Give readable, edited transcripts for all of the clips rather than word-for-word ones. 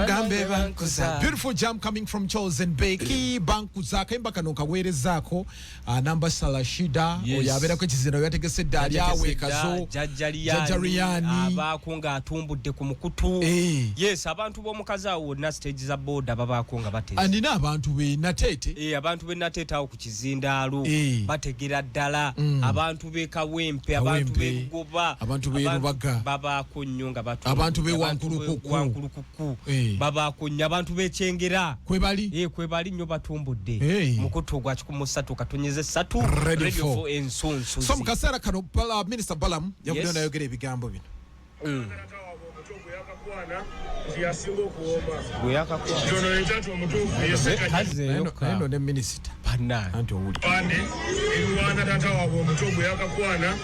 Tugambe Bankuza. Beautiful jam coming from Chosen Becky. Bankuza kemba kano kaweerezako namba Salashida oyabera ko kizino yategese dali awe kazo Jajariani abako nga atumbudde ku mukutu. Yes, abantu bomukaza awo na stage za boda babako nga bateze. Andina abantu be natete. Abantu be natete awo ku kizindaalo bategera ddala. Abantu be Kawempe, abantu be Goba, abantu be Rubaga babako nyonga batu. Abantu be Wankulukuku. Baba kunya abantu bechengera kwebali kwebali nyo batumbudde mukutu gwa 13 katonyeze 3 radio for ensonso some kasera kano minister Balam yavuga nayo gere bigambo bino yasingo kuomba guyakakuwa jono etatu omutuku yeseka eno ne minister pana anti owuli pande ewana tata wabo omutuku yakakwana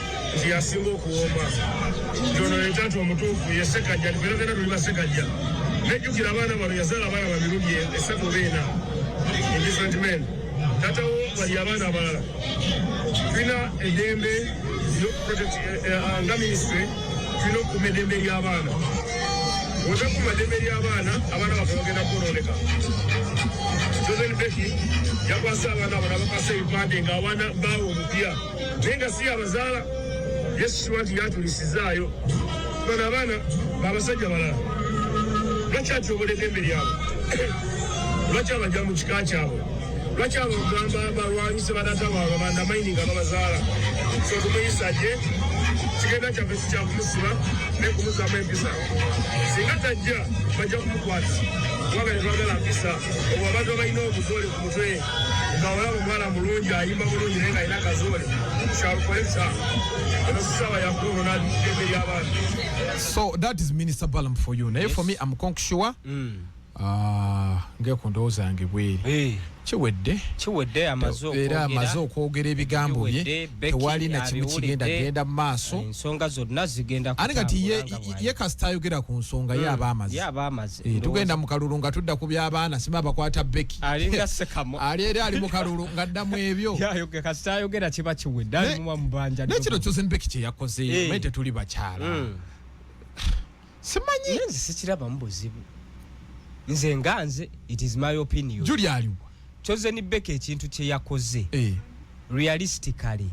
yasingo kuomba jono etatu omutuku yeseka jali beragana tulibaseka jali nejukira abana bano yazala abana babirudi esatu bena in different men tata wo bali abana abalala twina edembe yo project nga ministry twina kumedembe ly'abaana wota kumadembe ly'abaana abaana bakagenda kunoneka Chosen Becky yakwasa abana abana bakasa ibande nga abaana bawo omupya nenga si abazaala Yesu wanti yatulisizaayo bana abana babasajja balala lwaki atyoboledembe lyabo lwaki abajja mu kika kyabo lwaki abagamba abalwanyise banata baabwe abandamaini nga babazaala so tumuyisajje kigenda kyaffe kikyakumusiba nekumuzamu empisa singa tajja bajja kumukwata kubanga twagala mpisa obwo abantu abalina obuzoole ku mutwe nga olaba omwana mulungi ayimba bulungi naye nga alina akazoole kyalukolesa enosawa yakulu nadembe ly'abantu. So that is Minister Balam for you. Now for me, I'm sure. Ngeko ndoza yange bweri. Chiwedde amazo kwogera ebigambo bye tewali na kimu kigenda maaso ensonga zonna zigenda ani kati ye kasita ayogera ku nsonga yaba amaze tugenda mu kalulu nga tudda ku by'abaana sima bakwata Becky alinga sekamo ali mu kalulu nga ddamu ebyo yayoge kasita ayogera kiba kiwedde ali mu mbanja nekino Chosen Becky kye yakoze mete tuli bakyala simanyi nze sikiraba mu buzibu nze nganze it is my opinion Julia aliwa Chosen Becky ekintu kye yakoze realistically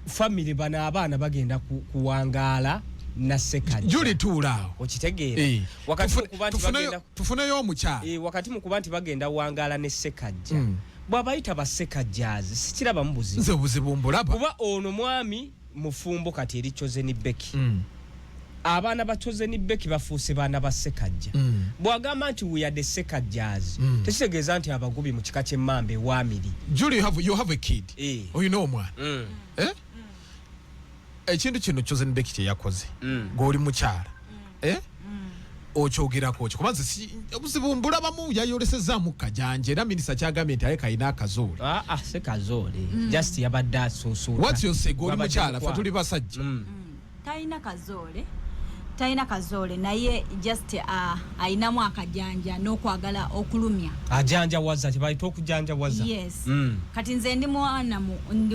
family bana abaana bagenda kuwangala na sekali Julie tuulao okitegeera wakati mukubanti bagenda tufuneyo omukyala wakati mukubanti bagenda wangala ne sekajja bwabayita basekajjazi sikiraba mu buzibu nze buzibu mbulaba kuba ono mwami mufumbo kati eri Chosen Becky abana ba Chosen Becky bafuuse bana basekajja bwagamba nti we are the sekajjazi tekitegeeza nti abagubi mu kika ky'emmambe wamiri Julie you have a kid you know omwana ekintu kino Chosen Becky kye yakoze ng'oli mukyala okyogerako kubanza obuzibu mbulabamu yayolesezaamu kajanja era minisita kyagambye nti aye kayina akazoole se kazoole just yabadde asuusuuta what's your say ng'oli mukyala fe tuli basajja talina kazoole naye just ayinamu akajanja n'okwagala okulumya ajanja waza tebayita okujanja waza yes kati nze ndi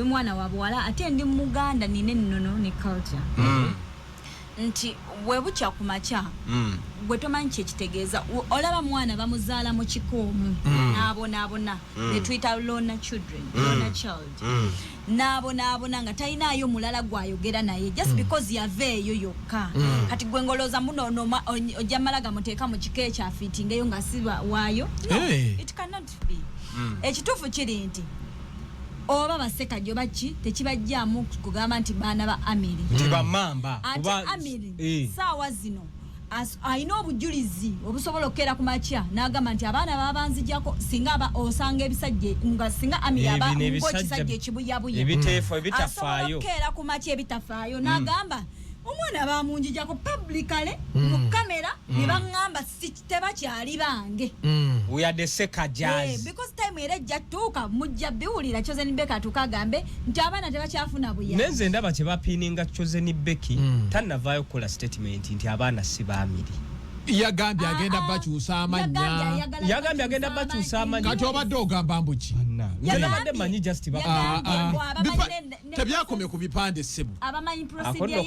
mwana wa bwala ate ndi Muganda nine ennono ne culture nti webukya ku makya gwe tomanyi kyekitegeeza olaba mwana bamuzaala mu kikoomu n'abonaabona ne twita lona child n'abonaabona nga talinayo mulala gwayogera naye just because yaveeyo yokka kati gwe ngolooza muno ojja malaga muteeka mu kiko ekyafiitingeyo nga siba waayo it cannot be ekituufu kiri nti oba basekajjo baki tekibajjaamu kugamba nti baana ba Amiri tibamamba oba Amiri saawa zino ayina obujulizi obusobola okukera ku makya n'agamba nti abaana babanzijjako singa osanga ebisajja nga singa Amiri aba ng'ekisajja ekibuyabuya ebiteefo ebitafaayo asobola okukera ku makya ebitafaayo n'agamba omwana bamunjijjako publicly mu kamera ne baŋŋamba tebakyali bange we are the sekajjazi because time era ejja tuuka mujja biwulira Chosen Becky atuuka agambe nti abaana tebakyafuna buyambi nenze ndaba kye bapiininga Chosen Becky tannavaayo kukola statement nti abaana si baamiri yagambye agenda bakyusa amanya yagambye agenda bakyusa amanya kati obadde ogamba mbuki nabadde manyi just tebyakomye ku bipande ssebo akono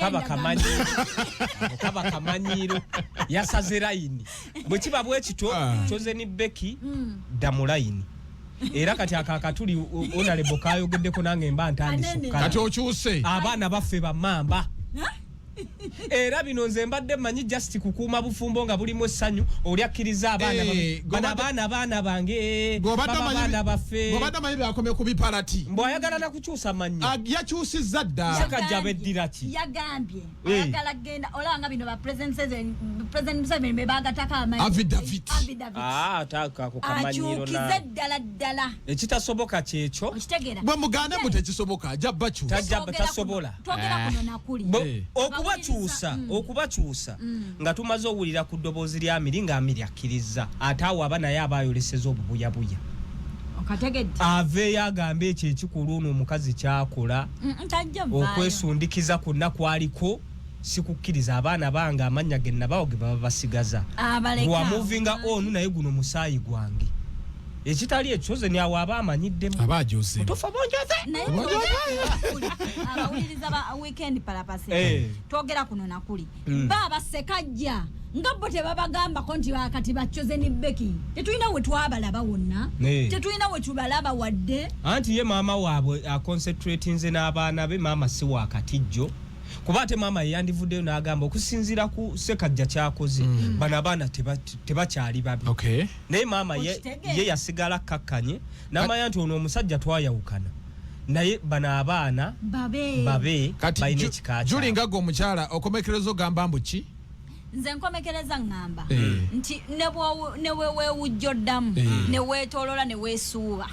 kaba kamanyiro yasaze layini bwe kiba bwe kito Chosen Becky damu layini era kati akakatuli onalebo kayogeddeko nange mba ntandise kati okyuse abaana baffe bamamba era bino nze mbadde manyi just kukuuma bufumbo nga bulimu essanyu oli akkiriza abaana bange babaana baffe gobadde manyi byakomye ku bipalati mbw ayagala nakukyusa manyi yakyusizza dda sekajja beddira ki yagambye ayagala genda olanga bino ba president Museveni bebagatako amanyi affidavit ataako kamanyiro akyukize ddala ekitasoboka kyekyo bwe muganda mu tekisoboka ajja bakyusa tasobola twogera kuno nakuli okubakyusa nga tumaze owulira ku ddoboozi lya Amiri nga Amiri akkiriza ate awo aba naye aba ayoleseza obubuyabuya aveeyo agamba ekyo ekikulu ono omukazi kyakola okwesundikiza kwonna kwaliko sikukkiriza abaana bange amannya ge nabawo ge baba basigaza wamuvinga onu naye guno musaayi gwange ekitali ekyoze ni awo aba amanyiddemu abajoze tofa bonjoze abawuliriza ba weekend palapasi twogera kuno nakuli baba sekajja nga bo tebabagambako nti bakati ba Chosen Becky tetulina we twabalaba wonna tetulina we tubalaba wadde anti ye maama waabwe aconcentratinze n'abaana be maama si wakatijjo kuba ate maama yandivuddeyo n'agamba okusinziira ku sekajja kyakoze bano abaana tebakyali babi naye maama ye yasigala kakkanye n'amanya nti ono omusajja twayawukana naye bano abaana babe balina ekika julingaga omukyala okomekerezo gamba mbuki nze nkomekereza ngamba nti neweewujjoddamu neweetolola neweesuuba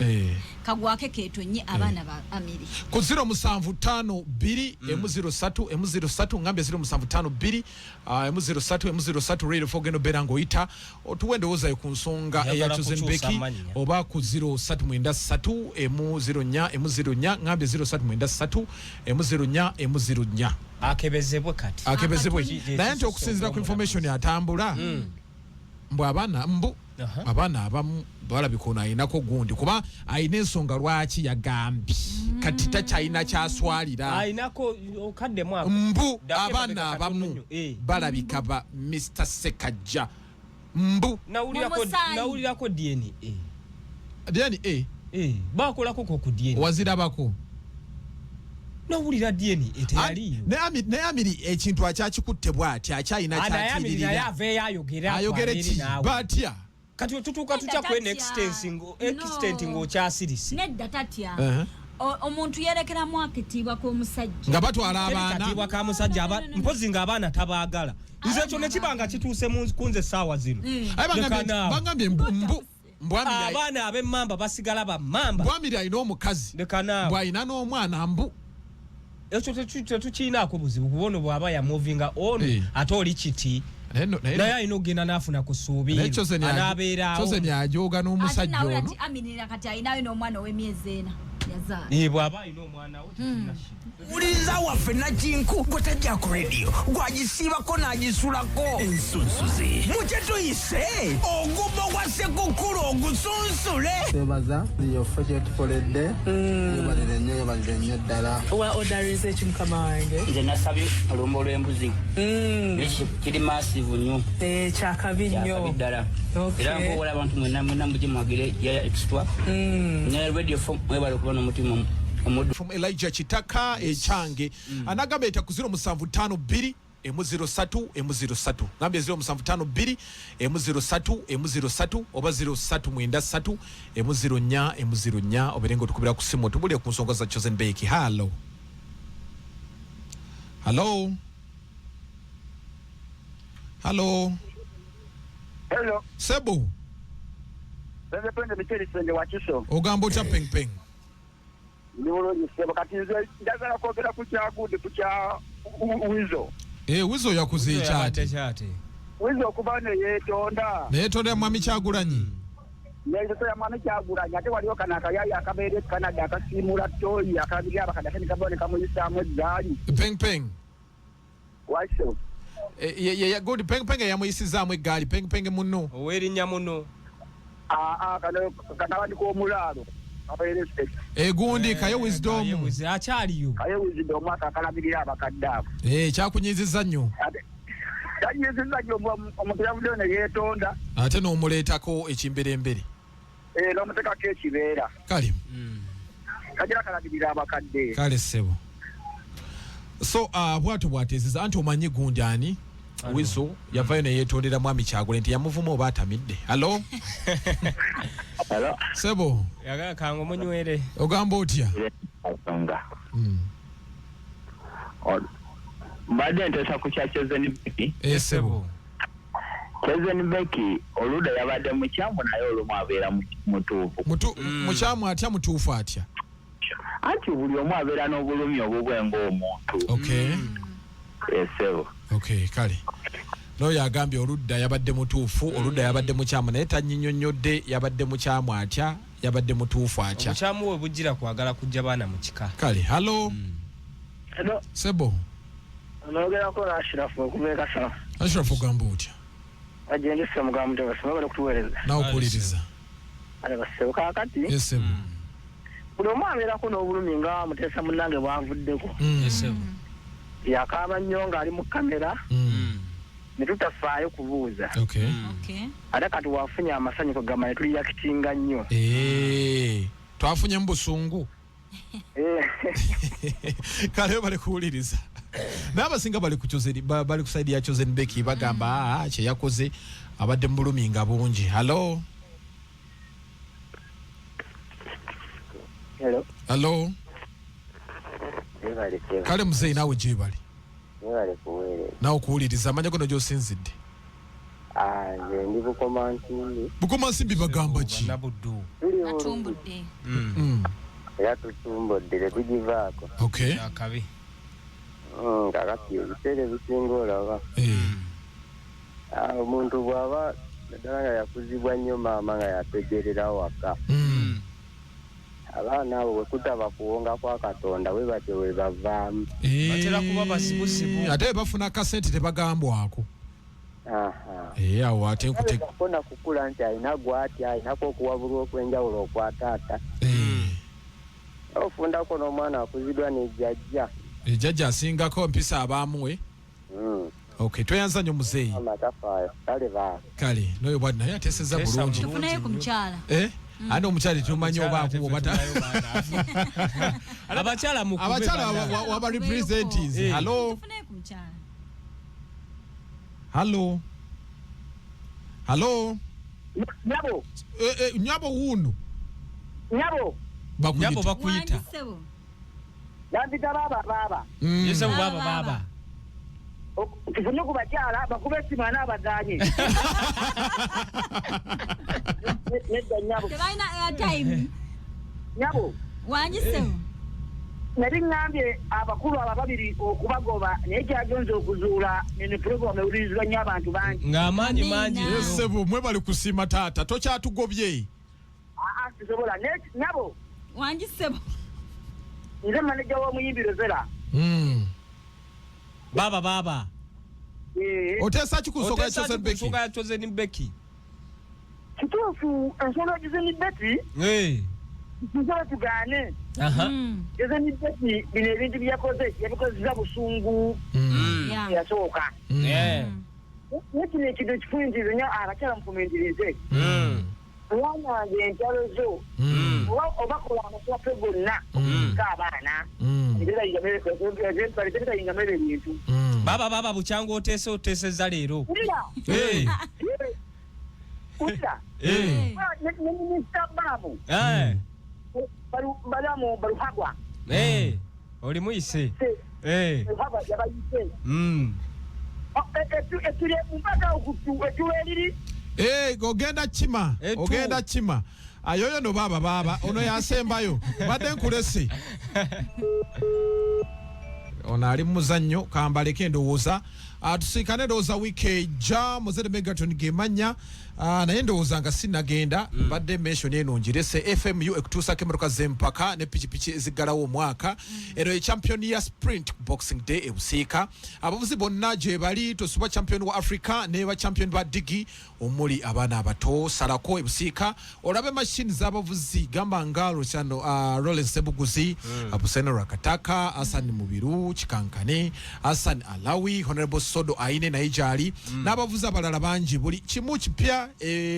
kagwake ketonye abaana ba Amiri ku 0752 ngambye 0752 radio fogendo beranga oyita otuwende wozayo ku nsonga eya Chosen Becky oba ku 0393 ngambye 0393 akebezebwe kati naye nti okusinzira ku information yatambula mbu abaana abamu balabika ono ayinako gundi kuba ayina ensonga lwaki yagambye kati takyayina kyaswalira ayinako okaddemu mbu abaana abamu balabika ba Mr. Sekajja mbu nawulirako DNA bakolako ku DNA wazirabako nawulira DNA eteyaliyo ne Amiri ekintu akyakikutte bw'ati akyayina kyakiririra ayogere ki batya kati tutuuka tutya kwena extent ng'okyasirisi nedda tatya omuntu yerekeramu akitiibwa k'omusajja nga batwala abaana katiibwa ka musajja mpozi ng'abaana tabaagala nze ekyo ne kiba nga kituuse kunze essaawa zino bagambye abaana ab'emmamba basigala bammamba Amiri alina omukazi bw'alina n'omwana mbu ekyo tetukiinaako buzibu kubona bw'aba yamuvinga ono ate oli kiti naye alina okugenda n'afuna ku ssuubiiro anaabeeraawo Chosen ajoga n'omusajja ono ati Aminira kati alinayo n'omwana ow'emyezi ena yazaala bw'aba alina omwana we Uliza waffe Nakinku gwe tajja ku radio gwagisiibako n'agisulako ensunsuzi mukye tuyise ogumo gwa Ssekukkulu ogusunsule twebaza yoffe kyetukoledde yebalire nnyo ddala wa odarize ekimukama wange nze nasabye olumbo lw'embuzi kiri massive nnyo kyakabi nnyo ddala era nkowola abantu mwena mugimwagire yaya extra ne radio mwebale okuba n'omutima from Elijah Chitaka echange anagamba eta ku 0752 M03 ngambye 0752 M03 oba 0393 M04 oberengo tukubira ku simu tubulye ku nsonga za Chosen Becky. Hello Sebo Pende Micheli sende wachiso ogambo cha peng niwolo nisebo kati nze njagala kwogera ku kyagundi ku kya Wizo Wizo yakuzicha ate Wizo kuba neyetonda mwami Kyagulanyi neyeto ya mwami Kyagulanyi ate waliwo kana akayaya akabeere Canada akasimula toyi akabiri abakadakeni kabone kamuyisaamu eggaali peng wachiso ya good penge yamuyisizaamu eggaali penge muno owerinnya muno kana bandi komulalo egundi kayo wisdom akyaliyo kayo wisdom akakalabirira abakadde abo kyakunyiziza nnyo kyanyiziza nnyo omuntu yavuddeyo ne yeetonda ate n'omuleetako ekimberembere n'omutekako ekibeera kale kagira kalabirira abakadde kale ssebo so bw'ateezeza anti omanyi gundi ani wiso yavayo ne yeetondera mwami Kyagulanyi nti yamuvuma oba atamidde halo sebo yagala kango munywere ogamba otya mbadde nteesa ku kya Chosen Becky sebo Chosen Becky oluda yabadde mukyamu naye olumu abeera mutuufu mukyamu atya mutuufu atya anti buli omu abeera n'obulumi obubwe ng'omuntu sebo kale n'oyo agambye oludda yabadde mutuufu oludda yabadde mukyamu naye tannyinnyonnyodde yabadde mukyamu atya yabadde mutuufu atya obukyamu we bujjira kwagala kujja baana mu kika kale halo sebo onogerako Ashrafu okubeeka sawa Ashrafu ogamba otya agendesa mugamba mutebasema bali kutuweereza nawe okuwuliriza ale basebo kaakati sebo buli omu abeerako n'obulumi nga Muteesa munnange bwavuddeko sebo yakaaba nnyo ng'ali mu kamera ne tutafaayo kubuuza ate kati wafunye amasanyu kugamba ne tuliyakitinga nnyo twafunye mu busungu kale bali kuwuliriza n'abasinga bali ku saidi ya Chosen Becky bagamba kye yakoze abadde mu bulumi nga bungi halo kale muzeyi naawe gyebali nawe okuwuliriza amanya gono gy'osinzidde nze ndi Bukoma Nsimbi bagamba ki atumbudde era tutumbudde tetugivaako akabi kakati ebiseera ebisinga olaba omuntu bw'aba naddala nga yakuzibwa nnyo maama nga yategerera waka abaana abo bwe kutaba kuwonga kwa Katonda we batyo we bavaamu batera kuba basibusibu ate bafuna akasente tebagambwako awo ate kona kukula nti alina gwatya alinako okuwabulwa okwenjawulo okwa taata ofundako n'omwana akuziddwa nejjajja ejjajja asingako mpisa abaamuwe tweyanza nnyo muzeeyi amatafaayo kale noyo bwadi naye ateeseza bulungi tufunayo ku mukyala andi omukyala tumanyi obaako abakyala waba representatives halo nyabo wuno nyabo bakuyita nambita baba yese baba tufune ku bakyala bakube esima n'abaganye nedda nyabo tebalina airtime nyabo wanyisewo nali ngambye abakulu aba babiri okubagoba naye kyajonze okuzuula eno program ewulirizibwa nnyo abantu bangi ng'amaanyi mangi sebo mwe bali kusiima taata tokyatugobye sisobola nabo wanjisebo nze maneja w'omuyimbi Rozera baba oteesa kikusoga ya Chosen Becky kituufu ensonga ya Chosen Becky tusobola tugaane Chosen Becky bino ebintu byakoze yabikozesa busungu yasooka naye kino ekintu ekifuyinziriza nnyo abakyala mufumiitirize wanange entalo zo obakola amasafe gonna okuka abaana tetayinga mere bintu baba bukyanga oteesezza leero neminisita baamu balamu baluhagwa oli muyise luhagwa yabayise etuli mpaka okutu etulo eriri ogenda kima ayoyo no baba ono yasembayo badde nkulese ono ali mu muzannyo kambaleke ndowooza tusikane ndowooza wiiki ejja muzere Megaton gemanya naye ndowooza nga sinagenda mbadde mention eno ngirese FMU ekutuusako emmotoka z'empaka ne pikipiki eziggalawo omwaka ero ye champion ya sprint boxing day ebusiika abavuzi bonna gye bali tosuba champion wa Africa ne ba champion ba digi omuli abaana abato salako ebusiika olabe machine z'abavuzi gamba nga Luciano Rollins Sebuguzi Abuseno Rakataka Hassan Mubiru Chikankane Hassan Alawi Honorable Sodo Aine na ijali n'abavuzi abalala bangi buli kimu kipya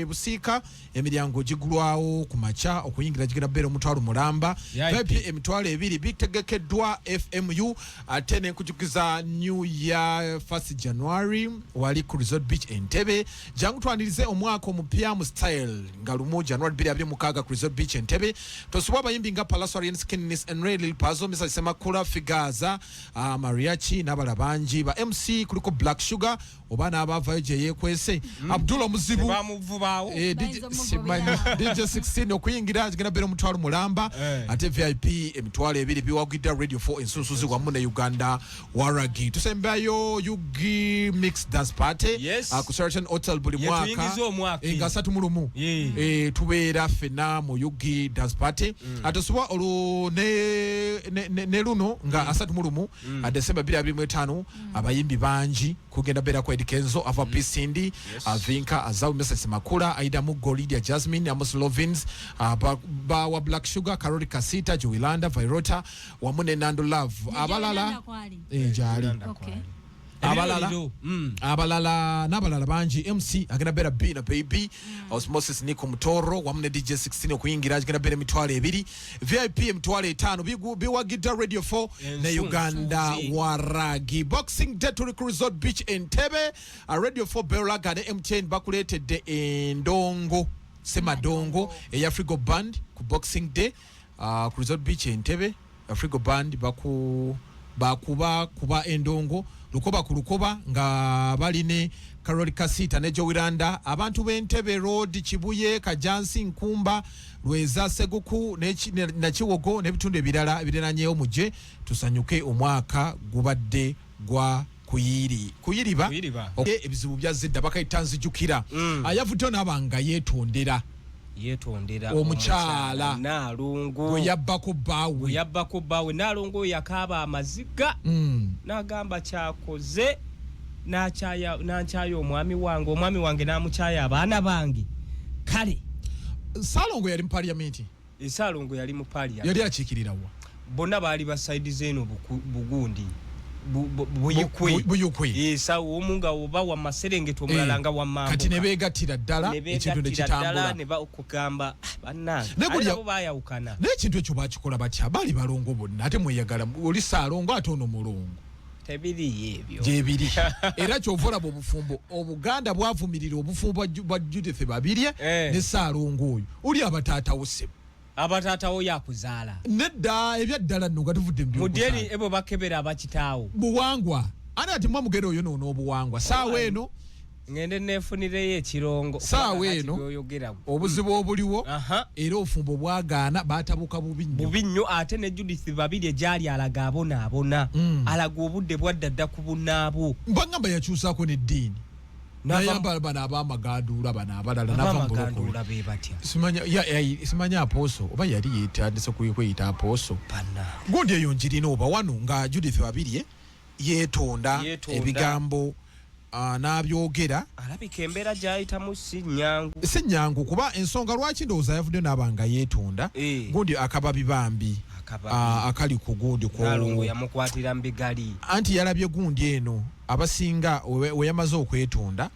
busiika emiryango gigulwawo ku macha okuyingira jigera bero mutwalo mulamba VIP emitwalo ebiri bitegekeddwa FMU atene kujukiza new year 1st January wali ku Resort Beach Entebbe jangu twanirize omwaka omupya mu style ngalumo January 2026 ku Resort Beach Entebbe tosubwa bayimbi nga Palace Oriental Skinniness and Red Pazo Mr. Semakula Figaza Mariachi n'abala bangi ba MC kuliko Black Sugar obana abavayo je yekwese Abdullah Muzibu bamuvubaawo DJ 16 okuyingira agenda bero mutwalo mulamba ate VIP emitwalo ebiri biwagidda Radio 4 ensusuzi wamu ne Uganda Waragi tusembayo Yugi Mix Dance Party ku Certain Hotel buli mwaka nga 3 mulumu tubeera fena mu Yugi Dance Party atosuba olu ne luno nga 3 mulumu December 2025 abayimbi bangi kugenda bera kwa Kenzo ava Pisindi Avinka Azawu Mrs. Makula Aida Mugo Lydia Jasmine Amos Lovins ba wa Black Sugar Karoli Kasita Joilanda Vairota wamune Nando Love abalala jali abalala n'abalala bangi MC agenda bera B na baby Osmosis Nico Mutoro wamune DJ 16 okuyingira agenda bera mitwalo ebiri VIP mitwalo 5 biwagidda Radio 4 ne Uganda Waragi Boxing Day to Resort Beach Entebbe Radio 4 Belaga ne MTN bakuletedde endongo semadongo Afrigo Band ku Boxing Day ku Resort Beach Entebbe Afrigo Band bakuba endongo lukoba ku lukoba nga baline Karoli Kasita ne Joiranda abantu b'Entebbe Road Kibuye Kajansi Nkumba Lweza Seguku ne Kiwogo n'ebitundu ebirala ebirenanyeewo muje tusanyuke omwaka gubadde gwa kuyiriba ebizibu byazidda bakayita nzijukira ayavudde n'abanga yeetondera omukyala Nalungu we yabbako bbaawe Nalungu yakaaba amaziga n'agamba kyakoze n'akyaya omwami wange n'amukyaya abaana bange kale Salongo yali mu parliament Salongo yali mu parliament yali akiikirirawa bonna baali baside zeno bugundi buyukwe omunga oba wa Maserengeta omulala nga wa Mambo kati ne beegattira ddala ekintu ne kitambula ne bakugamba bannange abo bayawukana n'ekintu ekyo bakikola batya baali balongo bonna ate mweyagala oli Salongo ate ono mulongo tebiri ebyo gyebiri era kyovola obufumbo Obuganda bwavumirira obufumbo bwa Judith Babirye ne Salongo oyo oli abataatawo sebo abatatawo yakuzaala nedda ebyaddala nno nga tuvudde muderi ebo bakebera abakitaawo buwangwa ani ati mwamugere oyo n'obuwangwa saawa eno ngende nefunireyo ekirongo saawa eno obuzibu obuliwo era obufumbo obwagaana batabuka bubi nnyo ate ne Judith Babirye gyali alaga abonaabona alaga obudde bwaddadda ku bunnaabo mbagamba yakyusaako n'eddiini nayamba bana abamagaduula bana abalala navamagaduula be batya simanya aposo oba yali yetandise kweyita aposo gundi eyo njirina oba wano nga Judith Babirye yeetonda ebigambo n'abyogera alabika embeera gyayitamu si nnyangu kuba ensonga lwaki ndowooza yavudde n'abanga yeetonda gundi akababi bambi akali ku gundi Nalungu yamukwatira mbigali anti yalabye gundi eno abasinga we yamaze okwetonda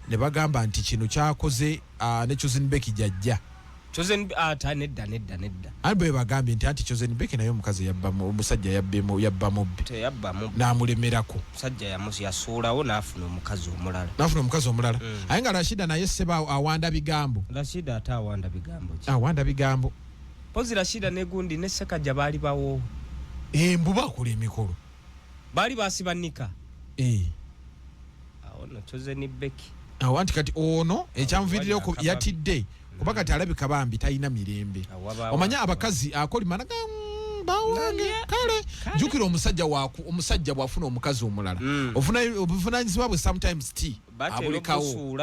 ne bagamba nti kino kyakoze ne Chosen Becky jajja nedda bwe bagambye nti anti Chosen Becky naye omukazi omusajja yabbamu n'amulemerako musajja yasuulawo n'afuna omukazi omulala aye nga Rashida naye seba awanda bigambo Rashida ate awanda bigambo pozi Rashida ne gundi ne Sekajja baali bawo mbu bakola emikolo baali basibanika awo no Chosen Becky anti kati ono ekyamuviirireko yatidde kuba kati alabika bambi talina mirembe omanya abakazi akolimana mawange kale jukira omusajja bwafuna omukazi omulala obuvunanyizibwa bwe sometimes abulekawo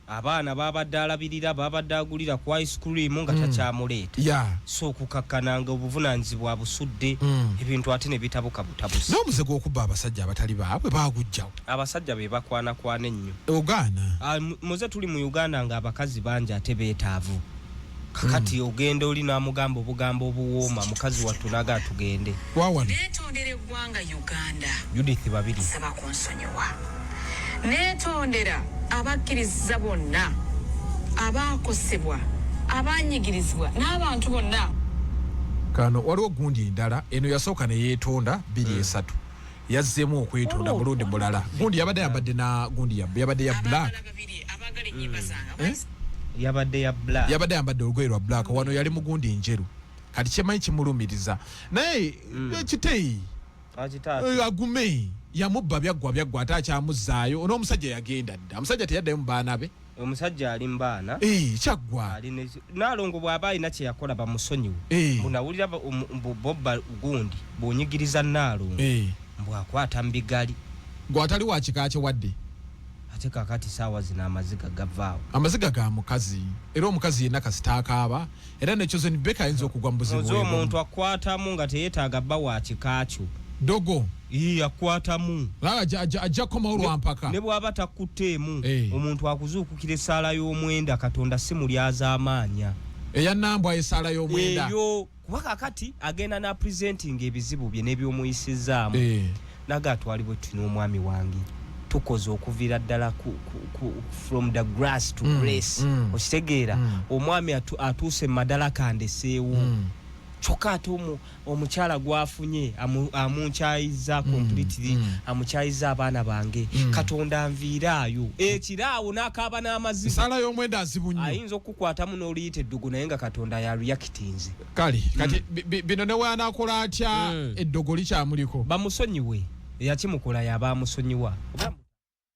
abaana babadde alabirira babadde agulira ku ice cream nga takyamuleeta so okukakkananga obuvunanyizibwa busudde ebintu ate ne bitabuka butabusi n'omuze gw'okubba abasajja abatali baabwe baagujjawo abasajja be bakwanakwana ennyo ogaana muze tuli mu Uganda nga abakazi bangi ate beetaavu kakati ogenda oli n'amugamba obugambo obuwooma mukazi wattunaga atugende neetondera eggwanga Uganda Judith babiri saba kunsonyiwa neetondera abakkiriza bonna abaakosebwa abanyigirizibwa n'abantu bonna kano waliwo gundi endala eno yasooka ne yeetonda 2-3 yazzeemu okwetonda mulundi mulala gundi yabadde yambadde na gundi yabadde ya black yabadde yambadde olugoye lwa black wano yali mugundi njeru kati kyemanyi kimulumiriza naye ekiteyi agume yamubba byaggwa ate akyamuzaayo n'omusajja yagenda dda omusajja teyaddayo mu baana be omusajja ali mbaana kyaggwa naalongo bw'aba alina kye yakola bamusonyiwe bunawulira bobba gundi bw'onyigiriza naalongo mbwakwata mu bigali gw'atali wa kika kye wadde ate kakati saawa zino amaziga gavaawo amaziga ga mukazi era omukazi yenna kasita akaaba era ne Chosen Baker ayinza okugwa mu buzibu omuntu akwatamu nga teyeetaaga bba wa kika kyo dogo akwatamu ajja kukomawo lwampaka ne bw'aba takutteemu omuntu akuzuukukira essaala y'omwenda Katonda si mulyaza amaanya eyannambwa essaala y'omwenda eyo kuba kakati agenda na presenting ebizibu bye n'ebyomuyisizaamu naga atwalibwe tuna omwami wange tukoze okuviira ddala from the grass to grace okitegeera omwami atuuse madala kandeseewo kyokka ate omukyala gwafunye amunkyayiza completely amukyayiza abaana bange Katonda anviiraayo ekiraawo n'akaaba n'amazibu essaala y'omwenda azibu nnyo ayinza okukwatamu n'oluyita eddogo naye nga Katonda yaluyakitinze kale kati bino ne weanaakola atya eddogo likyamuliko bamusonyiwe eyakimukola yaba amusonyiwa